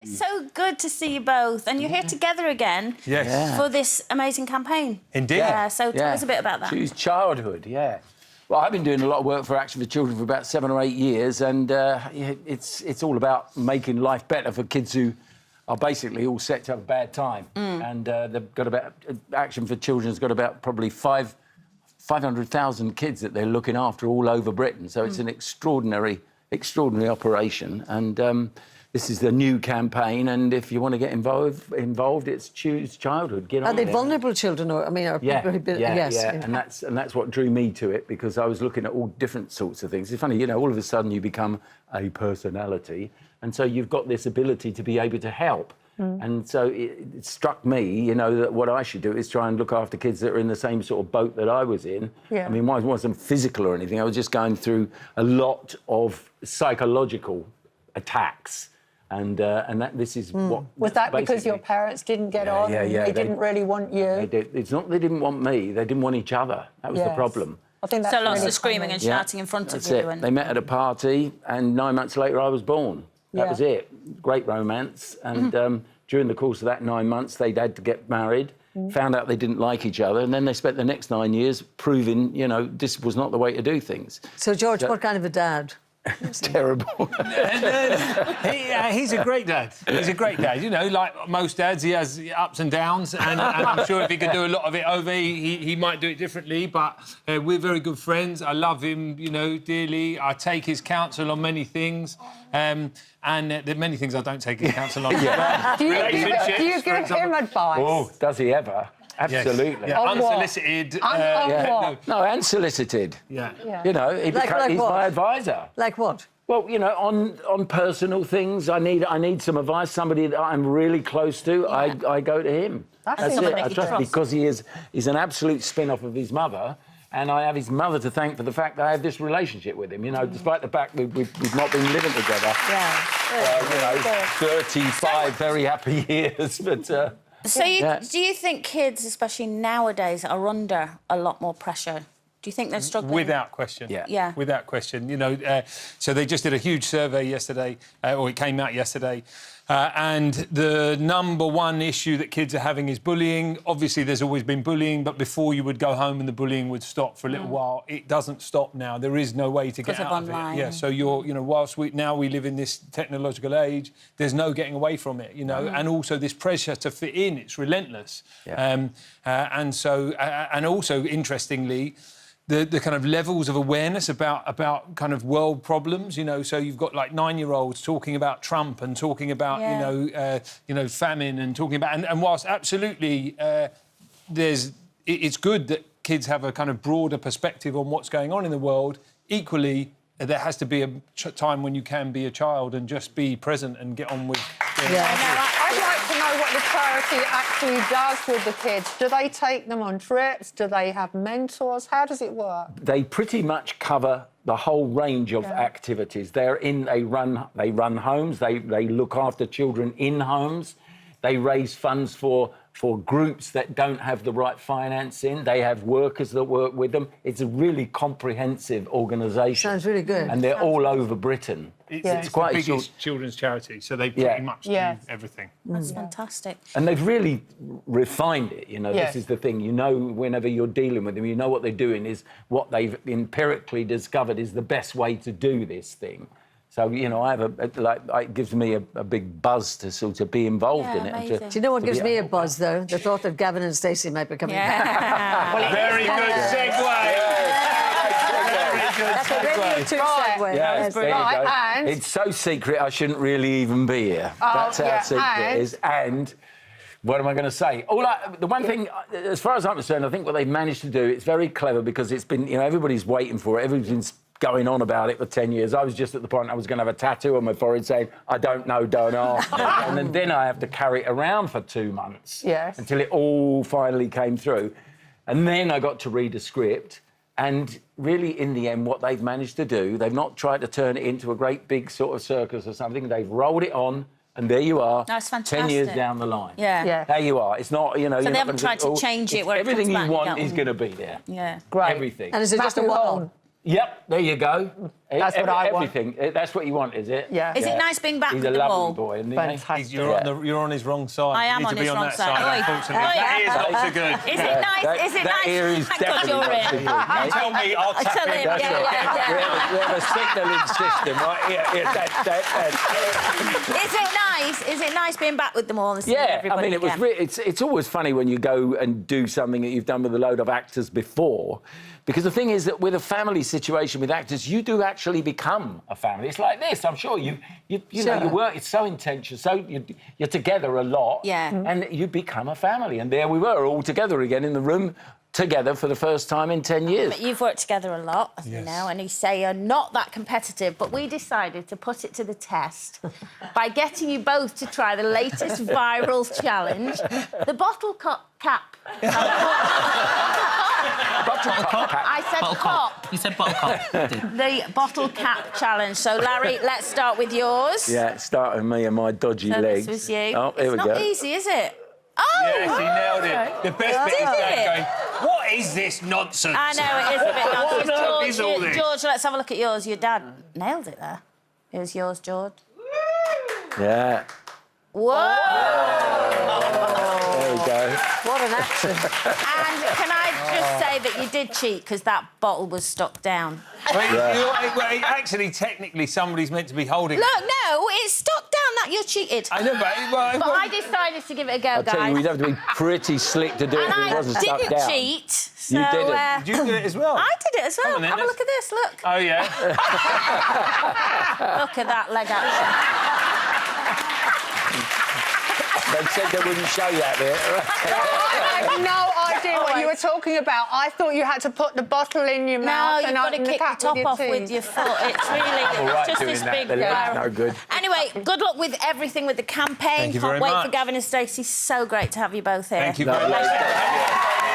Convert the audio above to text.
So good to see you both. And you're here together again for this amazing campaign. Indeed. So tell us a bit about that. Choose childhood, Well, I've been doing a lot of work for Action for Children for about 7 or 8 years, and it's all about making life better for kids who are basically all set to have a bad time. And they've got about... Action for Children's got about probably 500,000 kids that they're looking after all over Britain. So it's an extraordinary operation. And this is the new campaign, and if you want to get involved, it's Choose Childhood. Get on. Are they vulnerable children, or are people who... Yes. And that's what drew me to it, because I was looking at all different sorts of things. It's funny, all of a sudden you become a personality, and so you've got this ability to be able to help. And so it struck me, that what I should do is try and look after kids that are in the same sort of boat that I was in. I mean, mine wasn't physical or anything. I was just going through a lot of psychological attacks. And this is what... Was that because your parents didn't get on? They didn't really want you? It's not they didn't want me, they didn't want each other. That was the problem. I think that's lots really of screaming and shouting in front of you. That's it. They met at a party, and 9 months later I was born. That was it. Great romance. And during the course of that 9 months, they'd had to get married, found out they didn't like each other, and then they spent the next 9 years proving, this was not the way to do things. So, George, what kind of a dad? It's terrible. He's a great dad. He's a great dad. Like most dads, he has ups and downs, and I'm sure if he could do a lot of it over, he might do it differently. But we're very good friends. I love him, dearly. I take his counsel on many things, and there are many things I don't take his counsel on. Do you give him advice? Oh, does he ever? Absolutely. Yes. Unsolicited. No, and solicited. He's my advisor. Like what? Well, on personal things, I need some advice. Somebody that I'm really close to, I go to him. That's it. I trust, because he's an absolute spin-off of his mother, and I have his mother to thank for the fact that I have this relationship with him. Despite the fact we've not been living together. 35 very happy years, but. So do you think kids, especially nowadays, are under a lot more pressure? Do you think they're struggling? Without question. Yeah. Without question. So they just did a huge survey yesterday, or it came out yesterday, and the number one issue that kids are having is bullying. Obviously, there's always been bullying, but before you would go home and the bullying would stop for a little while. It doesn't stop now. There is no way to get out of it. Yeah. So whilst we live in this technological age, there's no getting away from it. And also this pressure to fit in. It's relentless. Yeah. And also interestingly, the kind of levels of awareness about kind of world problems, so you've got like 9-year-olds talking about Trump and talking about famine and talking about and whilst absolutely it's good that kids have a kind of broader perspective on what's going on in the world, equally there has to be a time when you can be a child and just be present and get on with I'd like to know what the charity actually does with the kids. Do they take them on trips? Do they have mentors? How does it work? They pretty much cover the whole range of activities. They run homes. They look after children in homes. They raise funds for groups that don't have the right financing. They have workers that work with them. It's a really comprehensive organisation. Sounds really good. And they're all over Britain. It's quite the biggest children's charity, so they pretty much do everything. That's fantastic. And they've really refined it, This is the thing. Whenever you're dealing with them, you know what they're doing is what they've empirically discovered is the best way to do this thing. So, I have it gives me a big buzz to sort of be involved in it. Do you know what gives me a buzz, though? The thought that Gavin and Stacey might be coming back. Very good segue. That's a really good segue. Yeah, it's so secret, I shouldn't really even be here. That's how secret it is. And what am I going to say? The one thing, as far as I'm concerned, I think what they've managed to do, it's very clever because it's been, everybody's waiting for it. Everybody's been going on about it for 10 years. I was just at the point I was going to have a tattoo on my forehead saying, I don't know, don't ask. And then I have to carry it around for 2 months until it all finally came through. And then I got to read a script. And really, in the end, what they've managed to do, they've not tried to turn it into a great big sort of circus or something. They've rolled it on, and there you are. That's fantastic. 10 years down the line. Yeah. There you are. It's not, So they haven't tried to change it where everything it comes you back want is going to be there. Yeah. Great. Everything. And is it just a one? Yep, there you go. That's what I want. Everything. That's what you want, is it? Yeah. Is it nice being back He's with a them lovely all? boy, isn't he? Fantastic. You're on his wrong side. I am you need on to be his on wrong that side. side, Oi. unfortunately. Oi. That ear's not so good. Is it nice? Is it that nice? ear is Thank God definitely you're not so in. good. You tell me, I'll tap tell in. him, That's yeah, it. yeah. We have a signalling system, right? Is it nice? Is it nice being back with them all and seeing Yeah, I everybody mean, it's always funny when you go and do something that you've done with a load of actors before, because the thing is that with a family situation with actors, you do actually become a family. It's like this. I'm sure you know, your work. It's so intense. You're together a lot, Yeah. and you become a family. And there we were, all together again in the room, together for the first time in 10 years. But you've worked together a lot, as you know, and you say you're not that competitive, but we decided to put it to the test by getting you both to try the latest viral challenge, the bottle cap. I said cop. You said bottle cop. The bottle cap challenge. So, Larry, let's start with yours. Yeah, start with me and my dodgy So legs. this was you. Oh, here we it's go. not easy, is it? Oh! Yes, he nailed it. The best bit is Did Dad it? going, what is this nonsense? I know, it is a bit nonsense. What on earth is all this? George, let's have a look at yours. Your dad nailed it there. It was yours, George. Yeah, Whoa! there we go. What an action. And can I just say that you did cheat because that bottle was stuck down. Actually, technically, somebody's meant to be holding Look, no, it's stuck down. That you cheated. I know, but... But I decided to give it a go, I'll tell you, guys. we'd have to be pretty slick to do it And if it wasn't I stuck didn't down. cheat. So, You didn't. Did you do it as well? I did it as well. Come on then, Have a let's- look at this. Look. Oh, yeah? Look at that leg action. They said they wouldn't show that bit. I had no idea what you were talking about. I thought you had to put the bottle in your No, mouth you've and got to open the kick the cap top with off your with teeth. your foot. It's really All right just doing this that. big The leg's barrel. no good. Anyway, good luck with everything with the campaign. Thank you Can't very wait much. for Gavin and Stacey. So great to have you both here. Thank you very Lovely. much.